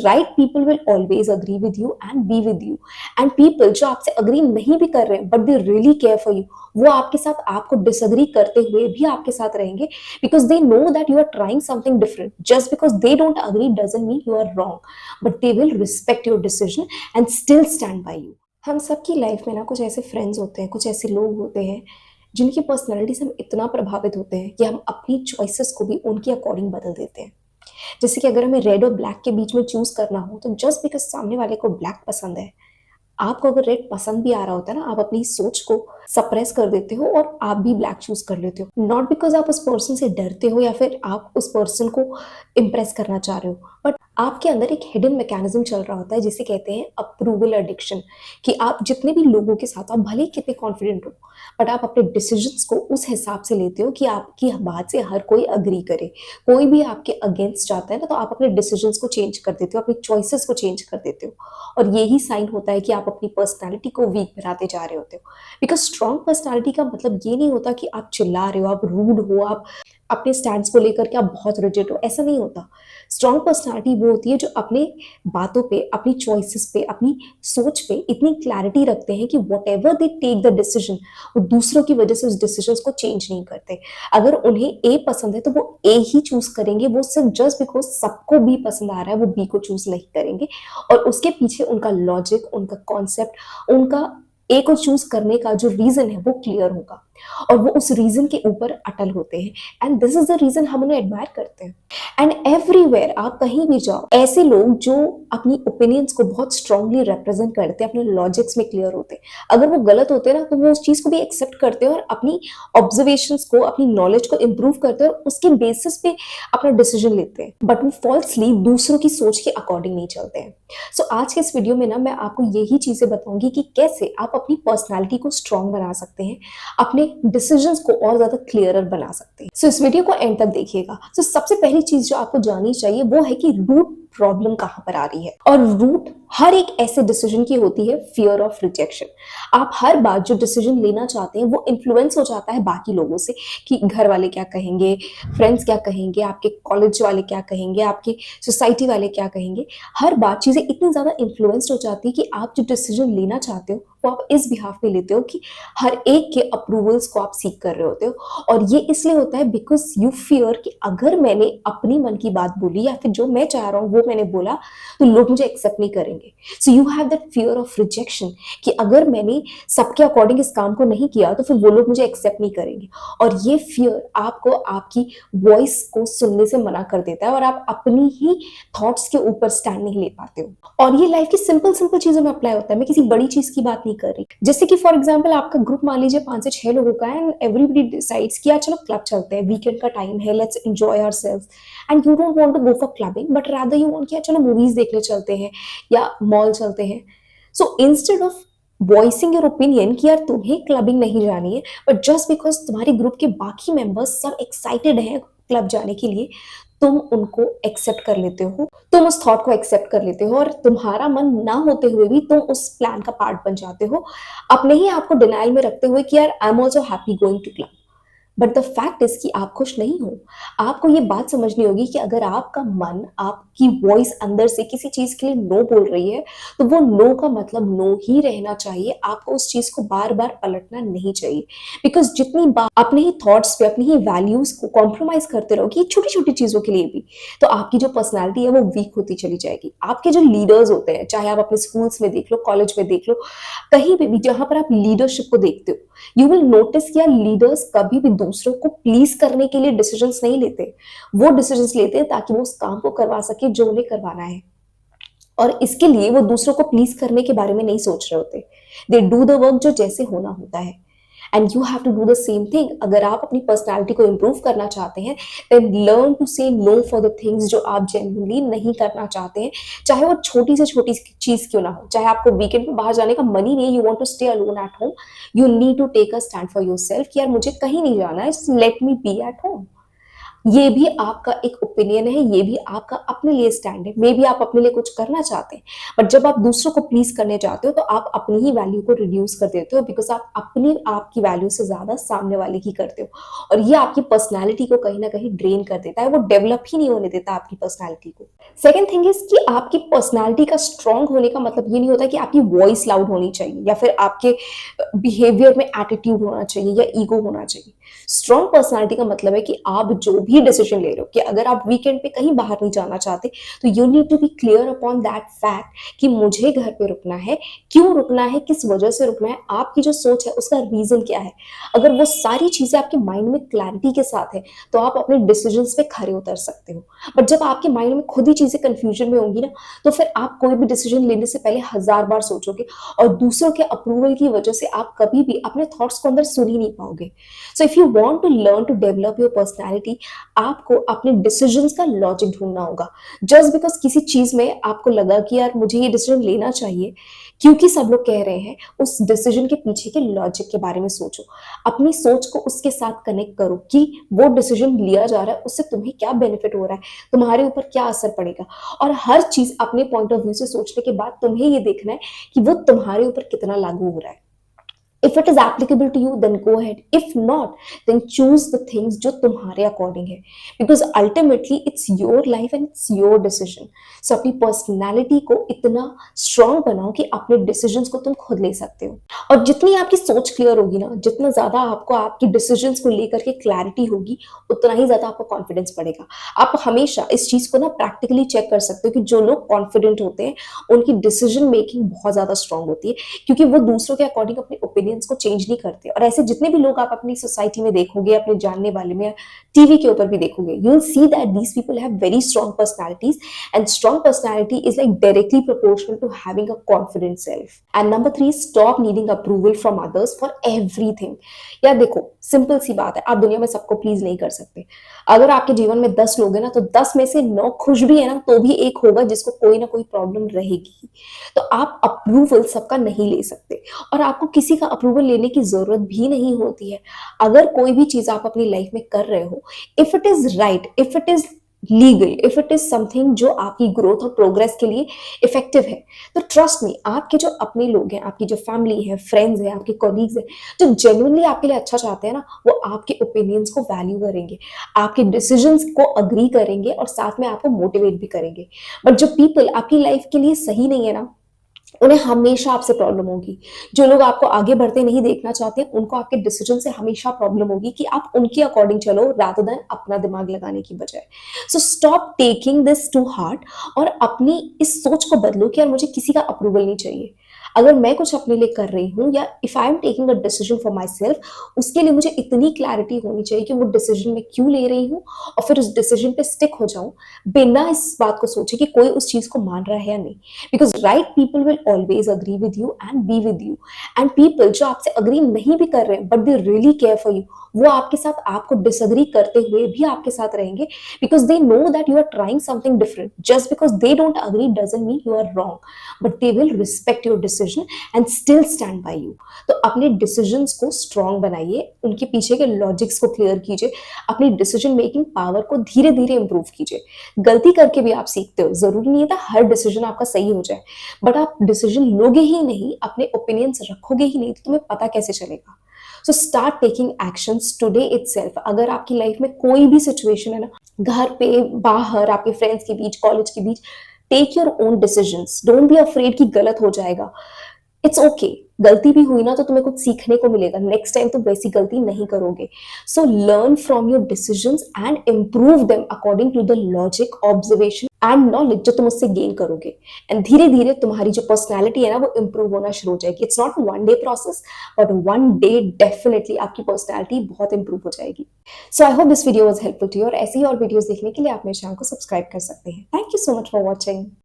Right people will always agree with you and be with you, and people जो आपसे agree नहीं भी कर रहे हैं but they really care for you, वो आपके साथ आपको डिसअग्री करते हुए भी आपके साथ रहेंगे, because they know that you are trying something different. Just because they don't agree doesn't mean you are wrong, but they will respect your decision and still stand by you. हम सबकी life में ना कुछ ऐसे friends होते हैं, कुछ ऐसे लोग होते हैं जिनकी पर्सनैलिटी से हम इतना प्रभावित होते हैं कि हम अपनी चॉइसेस को भी उनके अकॉर्डिंग बदल देते हैं. जैसे कि अगर हमें रेड और ब्लैक के बीच में चूज करना हो, तो जस्ट बिकॉज सामने वाले को ब्लैक पसंद है, आपको अगर रेड पसंद भी आ रहा होता है ना, आप अपनी सोच को सप्रेस कर देते हो और आप भी ब्लैक चूज कर लेते हो. नॉट बिकॉज आप उस पर्सन से डरते हो या फिर आप उस पर्सन को इम्प्रेस करना चाह रहे हो, बट आपके अंदर एक हिडन मैकेनिज्म चल रहा होता है जिसे कहते हैं अप्रूवल एडिक्शन. कि आप जितने भी लोगों के साथ, आप भले ही कितने कॉन्फिडेंट हो, बट आप अपने डिसीजंस को उस हिसाब से लेते हो कि आपकी बात से हर कोई अग्री करे. कोई भी आपके अगेंस्ट जाता है ना, तो आप अपने डिसीजंस को चेंज कर देते हो, अपनी चॉइसेस को चेंज कर देते हो. और यही साइन होता है कि आप अपनी पर्सनैलिटी को वीक बनाते जा रहे होते हो. बिकॉज स्ट्रॉन्ग पर्सनैलिटी का मतलब ये नहीं होता कि आप चिल्ला रहे हो, आप रूड हो, आप अपने स्टैंड्स को लेकर के आप बहुत रिजिड हो. ऐसा नहीं होता. स्ट्रॉन्ग पर्सनैलिटी वो होती है जो अपने बातों पे, अपनी चॉइसेस पे, अपनी सोच पे इतनी क्लैरिटी रखते हैं कि whatever they take the decision, वो दूसरों की वजह से उस डिसीजन को चेंज नहीं करते. अगर उन्हें ए पसंद है तो वो ए ही चूज करेंगे. वो सिर्फ जस्ट बिकॉज सबको बी पसंद आ रहा है वो बी को चूज नहीं करेंगे. और उसके पीछे उनका लॉजिक, उनका कॉन्सेप्ट, उनका ए को चूज करने का जो रीजन है वो क्लियर होगा, और वो उस रीजन के ऊपर अटल होते हैं. And this is the reason हम उन्हें एडमायर करते हैं. एंड एवरीवेयर आप कहीं भी जाओ, ऐसे लोग जो अपनी ओपिनियंस को बहुत स्ट्रांगली रिप्रेजेंट करते हैं, अपने लॉजिक्स में क्लियर होते हैं. अगर वो गलत होते हैं ना, तो वो उस चीज को भी एक्सेप्ट करते हैं और अपनी ऑब्जर्वेशंस को, अपनी नॉलेज को इंप्रूव करते हैं और उसके बेसिस पे अपना डिसीजन लेते हैं. बट वो फॉल्सली दूसरों की सोच के अकॉर्डिंग नहीं चलते हैं. सो आज के इस वीडियो में ना मैं आपको यही चीजें बताऊंगी कि कैसे आप अपनी पर्सनैलिटी को स्ट्रांग बना सकते हैं, अपने डिसीजंस को और ज्यादा क्लियरर बना सकते हैं. सो इस वीडियो को एंड तक देखिएगा. सो सबसे पहली चीज जो आपको जाननी चाहिए वो है कि रूट प्रॉब्लम कहां पर आ रही है. और रूट हर एक ऐसे डिसीजन की होती है फियर ऑफ रिजेक्शन. आप हर बार जो डिसीजन लेना चाहते हैं वो इन्फ्लुएंस हो जाता है बाकी लोगों से, कि घर वाले क्या कहेंगे, फ्रेंड्स क्या कहेंगे, आपके कॉलेज वाले क्या कहेंगे, आपकी सोसाइटी वाले क्या कहेंगे. हर बार चीजें इतनी ज्यादा इन्फ्लुएंस्ड हो जाती है कि आप जो डिसीजन लेना चाहते हो वो आप इस बिहाफ पे लेते हो कि हर एक के अप्रूवल्स को आप सीख कर रहे होते हो. और ये इसलिए होता है बिकॉज यू फियर कि अगर मैंने अपनी मन की बात बोली या फिर जो मैं चाह रहा हूँ वो मैंने बोला, तो लोग मुझे एक्सेप्ट नहीं करेंगे. So you have that fear of rejection कि अगर मैंने सबके अकॉर्डिंग इस काम को नहीं किया तो फिर वो लोग मुझे एक्सेप्ट नहीं करेंगे. और ये फियर आपको आपकी वॉइस को सुनने से मना कर देता है और आप अपनी ही थॉट्स के ऊपर स्टैंड नहीं ले पाते हो. और ये लाइफ की सिंपल सिंपल चीजों में अप्लाई होता है. मैं किसी बड़ी चीज की बात नहीं कर रही. जैसे कि फॉर एग्जाम्पल आपका ग्रुप मान लीजिए 5 से 6 लोगों का है, एंड एवरीबडी डिसाइड्स कि यार चलो क्लब चलते हैं, वीकेंड का टाइम है, let's enjoy ourselves. And you don't want to go for clubbing but rather you want कि यार चलो मूवीज देखने चलते हैं या मॉल चलते हैं. So instead of voicing your opinion कि यार तुम्हें क्लबिंग नहीं जानी है, बट जस्ट बिकॉज तुम्हारे ग्रुप के बाकी मेंबर्स सब एक्साइटेड हैं क्लब जाने के लिए, तुम उनको एक्सेप्ट कर लेते हो, तुम उस थॉट को एक्सेप्ट कर लेते हो और तुम्हारा मन ना होते हुए भी तुम उस प्लान का पार्ट बन जाते हो, अपने ही आपको डिनाइल में रखते हुए कि यार I am also happy going to club. But the fact is कि आप खुश नहीं हो. आपको ये बात समझनी होगी कि अगर आपका मन, आपकी वॉइस अंदर से किसी चीज के लिए नो बोल रही है, तो वो नो का मतलब नो ही रहना चाहिए. आपको उस चीज को बार बार पलटना नहीं चाहिए. बिकॉज जितनी बार अपने ही थॉट्स पे, अपनी ही वैल्यूज को कॉम्प्रोमाइज करते रहोगे छोटी छोटी चीजों के लिए भी, तो आपकी जो पर्सनैलिटी है वो वीक होती चली जाएगी. आपके जो लीडर्स होते हैं, चाहे आप अपने स्कूल्स में देख लो, कॉलेज में देख लो, कहीं पे भी जहां पर आप लीडरशिप को देखते हो, यू विल नोटिस कि यार लीडर्स कभी भी दूसरों को प्लीज करने के लिए डिसीजंस नहीं लेते. वो डिसीजंस लेते हैं ताकि वो उस काम को करवा सके जो उन्हें करवाना है. और इसके लिए वो दूसरों को प्लीज करने के बारे में नहीं सोच रहे होते. दे डू द वर्क जो जैसे होना होता है. And you have to do the same thing. अगर आप अपनी पर्सनैलिटी को इंप्रूव करना चाहते हैं, then learn to say no for the things जो आप जेन्युइनली नहीं करना चाहते हैं, चाहे वो छोटी से छोटी चीज क्यों ना हो. चाहे आपको वीकेंड में बाहर जाने का मन ही नहीं है, you want to stay alone at home, you need to take a stand for yourself कि यार मुझे कहीं नहीं जाना है, let me be at home. ये भी आपका एक ओपिनियन है, ये भी आपका अपने लिए स्टैंड है। मे बी आप अपने लिए कुछ करना चाहते हैं, बट जब आप दूसरों को प्लीज करने जाते हो तो आप अपनी ही वैल्यू को रिड्यूस कर देते हो, बिकॉज आप अपनी आपकी वैल्यू से ज्यादा सामने वाले की करते हो, और ये आपकी पर्सनैलिटी को कहीं ना कहीं ड्रेन कर देता है, वो डेवलप ही नहीं होने देता आपकी पर्सनैलिटी को। सेकेंड थिंग इज कि आपकी पर्सनैलिटी का स्ट्रांग होने का मतलब ये नहीं होता कि आपकी वॉइस लाउड होनी चाहिए या फिर आपके बिहेवियर में एटीट्यूड होना चाहिए या ईगो होना चाहिए। स्ट्रॉन्ग पर्सनालिटी का मतलब है कि आप जो भी डिसीजन ले रहे हो, कि अगर आप वीकेंड पे कहीं बाहर नहीं जाना चाहते, तो you need to be clear upon that fact कि मुझे घर पे रुकना है, क्यों रुकना है, किस वजह से रुकना है, आपकी जो सोच है उसका रीजन क्या है। अगर वो सारी चीजें आपके माइंड में क्लैरिटी के साथ है तो आप अपने डिसीजन पे खरे उतर सकते हो। बट जब आपके माइंड में खुद ही चीजें कंफ्यूजन में होंगी ना, तो फिर आप कोई भी डिसीजन लेने से पहले 1000 बार सोचोगे, और दूसरों के अप्रूवल की वजह से आप कभी भी अपने थॉट्स को अंदर सुन ही नहीं पाओगे। So if you want to learn to develop your personality, आपको अपने डिसीजंस का लॉजिक ढूंढना होगा। जस्ट बिकॉज किसी चीज में आपको लगा कि यार मुझे ये डिसीजन लेना चाहिए क्योंकि सब लोग कह रहे हैं, उस डिसीजन के पीछे के लॉजिक के बारे में सोचो। अपनी सोच को उसके साथ कनेक्ट करो कि वो डिसीजन लिया जा रहा है, उससे तुम्हें क्या बेनिफिट हो रहा है, तुम्हारे ऊपर क्या असर पड़ेगा। और हर चीज अपने पॉइंट ऑफ व्यू से सोचने के बाद तुम्हें ये देखना है कि वो तुम्हारे ऊपर कितना लागू हो रहा है। If it is applicable to you, then go ahead. If not, then choose the things जो तुम्हारे अकॉर्डिंग है, because ultimately it's your life and it's your decision. So अपनी पर्सनैलिटी को इतना स्ट्रांग बनाओ कि अपने डिसीजंस को तुम खुद ले सकते हो। और जितनी आपकी सोच क्लियर होगी ना, जितना ज्यादा आपको आपकी डिसीजंस को लेकर के क्लैरिटी होगी, उतना ही ज्यादा आपको कॉन्फिडेंस बढ़ेगा। आप हमेशा इस चीज को ना प्रैक्टिकली चेक कर सकते हो कि जो लोग कॉन्फिडेंट होते हैं उनकी डिसीजन मेकिंग बहुत ज्यादा स्ट्रांग होती है, क्योंकि वो दूसरों के अकॉर्डिंग अपने ओपिनियंस को चेंज नहीं करते। और ऐसे जितने भी लोग आप अपनी सोसाइटी में देखोगे, अपने जानने वाले में, टीवी के ऊपर भी देखोगे, you will see that these people have very strong personalities, and strong personality is like directly proportional to having a confident self. And number 3, stop needing approval from others for everything. यार देखो, simple सी बात है, आप दुनिया में सबको please नहीं कर सकते। अगर आपके जीवन में 10 लोग हैं ना, तो 10 में से 9 खुश भी है ना, तो भी एक होगा जिसको कोई ना कोई प्रॉब्लम रहेगी। तो आप अप्रूवल सबका नहीं ले सकते, और आपको किसी का अप्रूवल लेने की जरूरत भी नहीं होती है। अगर कोई भी चीज आप अपनी लाइफ में कर रहे हो, if it is right, if it is legal, if it is something जो आपकी ग्रोथ और प्रोग्रेस के लिए इफेक्टिव है, तो ट्रस्ट मी, आपके जो अपने लोग हैं, आपकी जो फैमिली है, फ्रेंड्स हैं, आपके कॉलीग्स हैं, जो जेन्युइनली आपके लिए अच्छा चाहते हैं ना, वो आपके ओपिनियंस को वैल्यू करेंगे, आपके डिसीजंस को अग्री करेंगे, और साथ में आपको मोटिवेट भी करेंगे। बट जो पीपल आपकी लाइफ के लिए सही नहीं है ना, उन्हें हमेशा आपसे प्रॉब्लम होगी। जो लोग आपको आगे बढ़ते नहीं देखना चाहते, उनको आपके डिसीजन से हमेशा प्रॉब्लम होगी कि आप उनके अकॉर्डिंग चलो रादर देन अपना दिमाग लगाने की बजाय। So stop taking this to heart, और अपनी इस सोच को बदलो कि यार मुझे किसी का अप्रूवल नहीं चाहिए। अगर मैं कुछ अपने लिए कर रही हूँ, या if I am taking a decision for my self, उसके लिए मुझे इतनी क्लैरिटी होनी चाहिए कि वो डिसीजन मैं क्यों ले रही हूँ, और फिर उस डिसीजन पे स्टिक हो जाऊं, बिना इस बात को सोचे कि कोई उस चीज को मान रहा है या नहीं। Because right people will always agree with you and be with you, and people जो आपसे अग्री नहीं भी कर रहे हैं but they really care for you, वो आपके साथ आपको डिसअग्री करते हुए भी आपके साथ रहेंगे, because they know that you are trying something different. Just because they don't agree doesn't mean you are wrong, but they will respect your decision and still stand by you. तो अपने decisions को strong बनाइए, उनके पीछे के logics को clear कीजिए, अपनी डिसीजन मेकिंग पावर को धीरे धीरे इंप्रूव कीजिए। गलती करके भी आप सीखते हो, जरूरी नहीं था हर डिसीजन आपका सही हो जाए, बट आप डिसीजन लोगे ही नहीं, अपने ओपिनियंस रखोगे ही नहीं, तो तुम्हें पता कैसे चलेगा। So start taking actions today itself. अगर आपकी लाइफ में कोई भी सिचुएशन है ना, घर पे, बाहर, आपके फ्रेंड्स के बीच, कॉलेज के बीच, take your own decisions. Don't be afraid कि गलत हो जाएगा। इट्स ओके, गलती भी हुई ना तो तुम्हें कुछ सीखने को मिलेगा, नेक्स्ट टाइम तुम वैसी गलती नहीं करोगे। So learn from your decisions and improve them according to the logic, observation and knowledge जो तुम उससे गेन करोगे, एंड धीरे धीरे तुम्हारी जो पर्सनैलिटी है ना, वो इंप्रूव होना शुरू हो जाएगी। It's not one day process, but one day definitely आपकी पर्सनैलिटी बहुत इंप्रूव हो जाएगी। So I hope this video was helpful to you, और ऐसी ही और वीडियोस देखने के लिए आप मेरे चैनल को सब्सक्राइब कर सकते हैं। Thank you so much for watching.